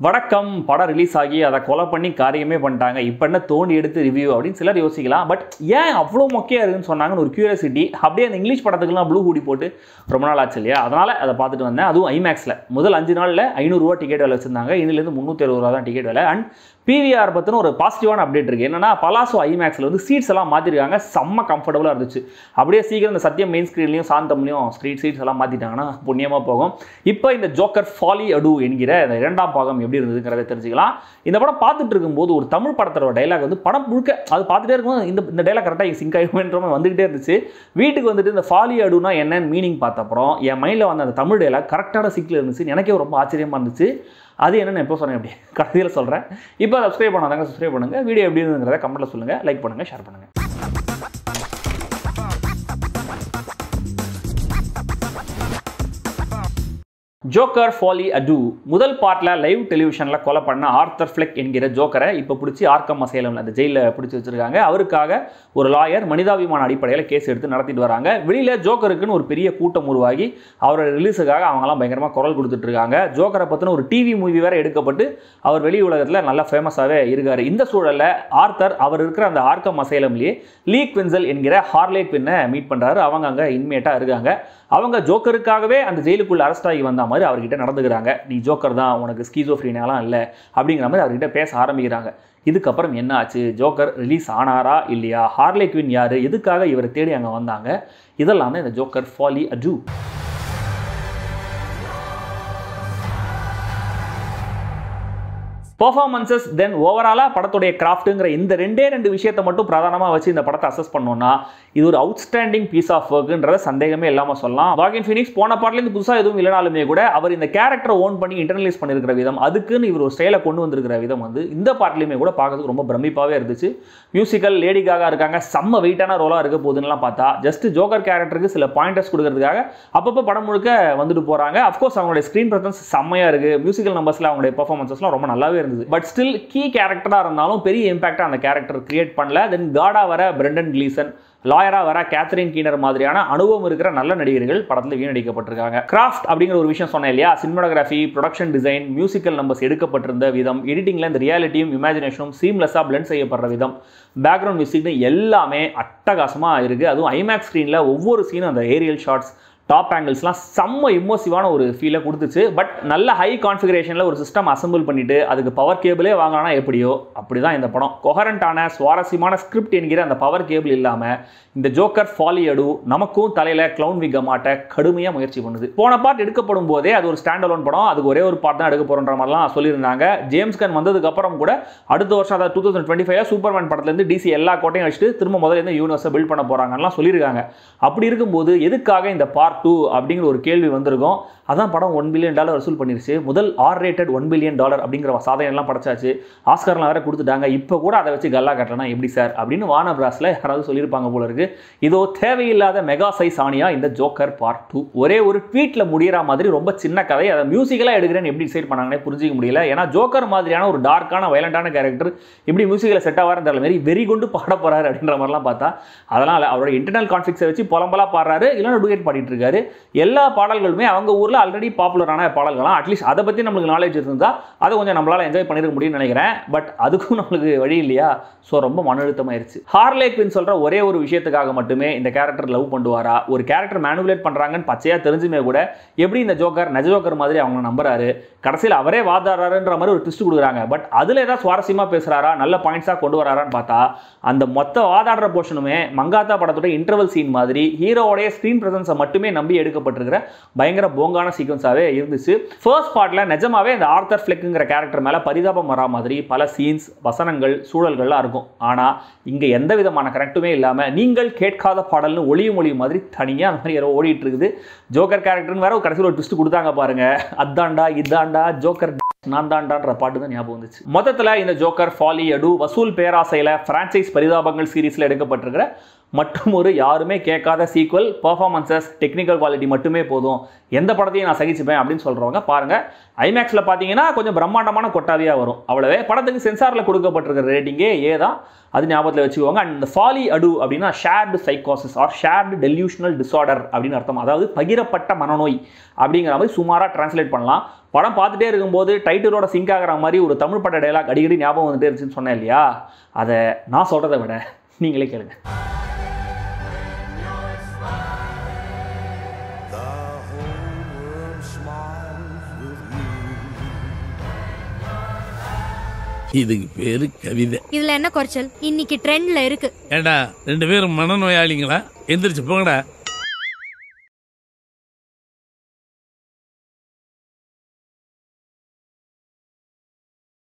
வணக்கம் படம் ரிலீஸ் ஆகி அதை கொலை பண்ணி காரியமே பண்ணிட்டாங்க. இப்போ என்ன தோண்டி எடுத்து ரிவ்யூ அப்படின்னு சிலர் யோசிக்கலாம். பட் ஏன் அவ்வளோ மொக்கையாக இருக்குன்னு சொன்னாங்கன்னு ஒரு கியூரியாசிட்டி. அப்படியே அந்த இங்கிலீஷ் படத்துக்குலாம் ப்ளூ ஹூடி போட்டு ரொம்ப நாள் ஆச்சு இல்லையா, அதனால் அதை பார்த்துட்டு வந்தேன். அதுவும் ஐமேக்ஸில் முதல் 5 நாளில் 500 ரூபா டிக்கெட் விலை வச்சிருந்தாங்க. இன்னிலேருந்து 360 ரூபா தான் டிக்கெட் விலை. அண்ட் பிவிஆர் பற்றின ஒரு பாசிட்டிவான அப்டேட் இருக்குது. என்னன்னா பலாசோ ஐமேக்ஸில் வந்து சீட்ஸ் எல்லாம் மாற்றிருக்காங்க. செம்ம கம்ஃபர்டபுளாக இருந்துச்சு. அப்படியே சீக்கிரம் இந்த சத்தியம் மெயின் ஸ்க்ரீன்லையும் சாந்தம்லையும் சீட்ஸ் எல்லாம் மாற்றிட்டாங்கன்னா புண்ணியமாக போகும். இப்போ இந்த ஜோக்கர் ஃபாலி அடு என்கிற இந்த 2ஆம் பாகம் எப்படி இருந்ததுங்கிறத தெரிஞ்சுக்கலாம். இந்த படம் பார்த்துட்டு இருக்கும்போது ஒரு தமிழ் படத்தோட டைலாக் வந்து படம் முழுக்க அது பார்த்துட்டே இருக்கும்போது இந்த டைலாக் கரெக்டாக சிங்க் ஆகிடுமேன்ற மாதிரி வந்துகிட்டே இருந்துச்சு. வீட்டுக்கு வந்துட்டு இந்த ஃபாலி அடுனா என்னன்னு மீனிங் பார்த்த அப்புறம் என் மைண்டில் வந்து அந்த தமிழ் டைலாக் கரெக்டான சிங்கில் இருந்துச்சு. எனக்கே ரொம்ப ஆச்சரியமாக இருந்துச்சு. அது என்னென்னு எப்போ சொன்னேன், அப்படி கடைசியில் சொல்கிறேன். இப்போ சப்ஸ்கிரைப் பண்ணாதாங்க சப்ஸ்கிரைப் பண்ணுங்கள். வீடியோ எப்படி இருந்துங்கிறத கமெண்ட்டில் சொல்லுங்கள். லைக் பண்ணுங்கள், ஷேர் பண்ணுங்கள். ஜோக்கர் ஃபாலி அடு முதல் பார்ட்டில் லைவ் டெலிவிஷனில் கொலை பண்ண ஆர்த்தர் ஃப்ளெக் என்கிற ஜோக்கரை இப்போ பிடிச்சி ஆர்க்கம் அசைலம் அந்த ஜெயிலில் பிடிச்சி வச்சிருக்காங்க. அவருக்காக ஒரு லாயர் மனிதாபிமான அடிப்படையில் கேஸ் எடுத்து நடத்திட்டு வராங்க. வெளியில் ஜோக்கருக்குன்னு ஒரு பெரிய கூட்டம் உருவாகி அவரோட ரிலீஸுக்காக அவங்களாம் பயங்கரமாக குரல் கொடுத்துட்டு இருக்காங்க. ஜோக்கரை பற்றின ஒரு டிவி மூவி வேறு எடுக்கப்பட்டு அவர் வெளி உலகத்தில் நல்லா ஃபேமஸாகவே இருக்கார். இந்த சூழலில் ஆர்த்தர் அவர் இருக்கிற அந்த ஆர்க்கம் அசைலம்லேயே லீ குவின்சல் என்கிற ஹார்லே குவின்னை மீட் பண்ணுறாரு. அவங்க அங்கே இன்மேட்டாக இருக்காங்க. அவங்க ஜோக்கருக்காகவே அந்த ஜெயிலுக்குள்ள அரெஸ்ட் ஆகி வந்த மாதிரி அவர்கிட்ட நடந்துக்கிறாங்க. நீ ஜோக்கர் தான், உனக்கு ஸ்கீசோஃப்ரீனியாலாம் இல்லை அப்படிங்கிற மாதிரி அவர்கிட்ட பேச ஆரம்பிக்கிறாங்க. இதுக்கப்புறம் என்ன ஆச்சு, ஜோக்கர் ரிலீஸ் ஆனாரா இல்லையா, ஹார்லே குவின் யார், எதுக்காக இவரை தேடி அங்கே வந்தாங்க, இதெல்லாம் தான் இந்த ஜோக்கர் ஃபாலி அடு. பெர்ஃபார்மன்சஸ் தென் ஓவராலாக படத்துடைய கிராஃப்ட்டுங்கிற இந்த ரெண்டு விஷயத்தை மட்டும் பிரதானமாக வச்சு இந்த படத்தை அசஸ் பண்ணோன்னா இது ஒரு அவுட்ஸ்டாண்டிங் பீஸ் ஆஃப் ஒர்க்குன்றத சந்தேகமே இல்லாமல் சொல்லலாம். வாகின் ஃபீனிக்ஸ் போன பார்ட்லேருந்து புதுசாக எதுவும் இல்லைனாலுமே கூட அவர் இந்த கேரக்டரை ஓன் பண்ணி இன்டர்னலைஸ் பண்ணியிருக்கிற விதம், அதுக்குன்னு இவர் ஒரு ஸ்டைலை கொண்டு வந்திருக்கிற விதம் வந்து இந்த பார்ட்லேயுமே கூட பார்க்கறதுக்கு ரொம்ப பிரமிப்பாகவே இருந்துச்சு. மியூசிக்கல் லேடிக்காக இருக்காங்க, செம்ம வெயிட்டான ரோலாக இருக்க போகுதுன்னெலாம் பார்த்தா ஜஸ்ட் ஜோக்கர் கேரக்டருக்கு சில பாயிண்டர்ஸ் கொடுக்கறதுக்காக அப்பப்போ படம் முழுக்க வந்துட்டு போகிறாங்க. அஃப்கோர்ஸ் அவங்களுடைய ஸ்க்ரீன் ப்ரெசன்ஸ் செம்மையாக இருக்குது. மியூசிக்கல் நம்பர்ஸில் அவங்களுடைய பெர்ஃபார்மன்ஸஸ்லாம் ரொம்ப நல்லாவே இருந்தது. பட் ஸ்டில் கீ கேரக்டராக இருந்தாலும் பெரிய இம்பாக்டாக அந்த கேரக்டர் கிரியேட் பண்ணல. தென் காடா வர பிரெண்டன் கிளீசன், லாயரா வர கேத்ரின் கீனர் மாதிரியான அனுபவம் இருக்கிற நல்ல நடிகர்கள் படத்தில் வீணடிக்கப்பட்டிருக்காங்க. கிராஃப்ட் அப்படிங்கிற ஒரு விஷயம் சொன்னேன் இல்லையா, cinematography, production design, musical numbers எடுக்கப்பட்டிருந்த விதம், எடிட்டிங்கில் இந்த ரியாலிட்டியும் இமேஜினேஷனும் சீம்லெஸ்ஸாக பிளெண்ட் செய்யப்படுற விதம், பேக்ரவுண்ட் மியூசிக்னு எல்லாமே அட்டகாசமாக இருக்குது. அதுவும் ஐமேக்ஸ் ஸ்க்ரீனில் ஒவ்வொரு சீனும் அந்த ஏரியல் ஷாட்ஸ், டாப் ஆங்கிள்ஸ்லாம் செம்ம இம்மோசிவான ஒரு ஃபீலை கொடுத்துச்சு. பட் நல்ல ஹை கான்ஃபிகரேஷனில் ஒரு சிஸ்டம் அசம்பிள் பண்ணிட்டு அதுக்கு பவர் கேபிளே வாங்கினா எப்படியோ அப்படி தான் இந்த படம். கொஹரண்டான சுவாரஸ்யமான ஸ்கிரிப்ட் என்கிற அந்த பவர் கேபிள் இல்லாமல் இந்த ஜோக்கர் ஃபாலி அடு நமக்கும் தலையில் க்ளவுன் விக்க மாட்ட கடுமையாக முயற்சி பண்ணுது. போன பார்ட் எடுக்கப்படும் போதே அது ஒரு ஸ்டாண்ட் அலோன் படம், அதுக்கு ஒரே ஒரு பார்ட் தான் எடுக்க போகிறன்ற மாதிரிலாம் சொல்லியிருந்தாங்க. ஜேம்ஸ் கன் வந்ததுக்கு அப்புறம் கூட அடுத்த வருஷம் அதாவது 2025 சூப்பர்மேன் படத்துலேருந்து டிசி எல்லா கோட்டையும் வச்சுட்டு திரும்ப முதல்ல யூனிவர்ஸை பில்ட் பண்ண போகிறாங்கலாம் சொல்லியிருக்காங்க. அப்படி இருக்கும்போது எதுக்காக இந்த பார்ட் 2 அப்படிங்கிற ஒரு கேள்வி வந்திருக்கும். அதான் படம் $1 பில்லியன் வசூல் பண்ணிருச்சு. முதல் R-rated $1 பில்லியன் அப்படிங்கிற சாதனையெல்லாம் படைச்சாச்சு. ஆஸ்கர்லாம் வேற கொடுத்துட்டாங்க. இப்போ கூட அதை வச்சு கல்லா கட்டலனா எப்படி சார் அப்படின்னு வார்னர் பிராஸ்ல யாராவது சொல்லியிருப்பாங்க போல இருக்கு. இதோ தேவையில்லாத மெகா சைஸ் ஆனியா இந்த ஜோக்கர் பார்ட் 2. ஒரே ஒரு ட்வீட்ல முடிகிற மாதிரி ரொம்ப சின்ன கதை, அதை மியூசிக்கலாக எடுக்கிறேன்னு எப்படி டிசைட் பண்ணாங்கன்னே புரிஞ்சிக்க முடியல. ஏன்னா ஜோக்கர் மாதிரியான ஒரு டார்க்கான வயலண்டான கேரக்டர் இப்படி மியூசிக்கில் செட் ஆவாருன்ற மாதிரி வெறி கொண்டு பாட போறாரு அப்படின்ற மாதிரிலாம் பார்த்தா, அதனால் அவரோட இன்டர்னல் கான்ஃபிளிக்ஸை வச்சு புலம்பலா பாடுறாரு, இல்லைன்னா டூயட் பாடிட்டு இருக்காரு. எல்லா பாடல்களுமே அவங்க ஊரில் ஆல்ரெடி பாப்புலரான பாடல்களாம். அட்லீஸ்ட் அதை பற்றி நம்மளுக்கு நாலேஜ் இருந்தால் அதை கொஞ்சம் நம்மளால் என்ஜாய் பண்ணிருக்க முடியும்னு நினைக்கிறேன். பட் அதுக்கும் நம்மளுக்கு வழி இல்லையா, ஸோ ரொம்ப மன அழுத்தமாயிருச்சு. ஹார்லே குவின் சொல்கிற ஒரே ஒரு விஷயத்துக்காக மட்டுமே இந்த கேரக்டர் லவ் பண்ணுவாரா, ஒரு கேரக்டர் மேனுபுலேட் பண்ணுறாங்கன்னு பச்சையாக தெரிஞ்சுமே கூட எப்படி இந்த ஜோக்கர் நெஜ ஜோக்கர் மாதிரி அவங்க நம்புறாரு, கடைசியில் அவரே வாதாடுறாருன்ற மாதிரி ஒரு ட்விஸ்ட் கொடுக்குறாங்க. பட் அதில் ஏதாவது சுவாரஸ்யமாக பேசுகிறாரா, நல்ல பாயிண்ட்ஸாக கொண்டு வராரான்னு பார்த்தா அந்த மொத்த வாதாடுற போர்ஷனுமே மங்காத்தா படத்தோட இன்டர்வல் சீன் மாதிரி ஹீரோவோடைய ஸ்க்ரீன் பிரசன்ஸை மட்டுமே நம்பி எடுக்கப்பட்டிருக்கிற பயங்கர போங்கான சீக்வன்ஸாகவே இருந்துச்சு. ஃபர்ஸ்ட் பார்ட்டில் நிஜமாவே இந்த ஆர்த்தர் ஃப்ளெக்குங்கிற கேரக்டர் மேலே பரிதாபம் வரா மாதிரி பல சீன்ஸ், வசனங்கள், சூழல்கள்லாம் இருக்கும். ஆனால் இங்கே எந்த விதமான கரெக்டுமே இல்லாமல் நீங்கள் கேட்காத பாடல்னு ஒளியும் மாதிரி தனியாக அந்த மாதிரி யாரோ ஓடிட்டு இருக்குது. ஜோக்கர் கேரக்டர்னு வேற கடைசியில் ஒரு ட்விஸ்ட் கொடுத்தாங்க பாருங்க, அதாண்டா இதாண்டா ஜோக்கர் நான் தாண்டான்ற பாட்டு தான் ஞாபகம் வந்துச்சு. மொத்தத்தில் இந்த ஜோக்கர் ஃபாலி அடு வசூல் பேராசையில் பிரான்சைஸ் பரிதாபங்கள் சீரீஸில் எடுக்கப்பட்டிருக்கிற மற்றும் ஒரு யாருமே கேட்காத சீக்வல், பெர்ஃபார்மன்சஸ், டெக்னிக்கல் குவாலிட்டி மட்டுமே போதும், எந்த படத்தையும் நான் சகிச்சுப்பேன் அப்படின்னு சொல்கிறவங்க பாருங்கள். ஐமேக்ஸில் பார்த்தீங்கன்னா கொஞ்சம் பிரம்மாண்டமான கொட்டாவியாக வரும். அவ்வளவே. படத்துக்கு சென்சாரில் கொடுக்கப்பட்டிருக்கிற ரேட்டிங்கே ஏ தான், அது ஞாபகத்தில் வச்சுக்கோங்க. அண்ட் இந்த ஃபாலி அடு அப்படின்னா ஷேர்டு சைக்காசிஸ் ஆர் ஷேர்டு டெல்யூஷனல் டிஸார்டர் அப்படின்னு அர்த்தம். அதாவது பகிரப்பட்ட மனநோய் அப்படிங்கிற மாதிரி சுமாராக டிரான்ஸ்லேட் பண்ணலாம். படம் பார்த்துட்டே இருக்கும்போது டைட்டிலோட சிங்க் ஆகிற மாதிரி ஒரு தமிழ் பட டைலாக் அடிக்கடி ஞாபகம் வந்துட்டே இருந்துச்சுன்னு சொன்னேன் இல்லையா, அதை நான் சொல்கிறத விட நீங்களே கேளுங்க. இதுக்கு பேரு கவிதை. இதுல என்ன குறைச்சல்? இன்னைக்கு ட்ரெண்ட்ல இருக்கு. ஏண்டா 2 பேரும் மனநோயாளிங்களா? எந்திரிச்சு போங்கடா.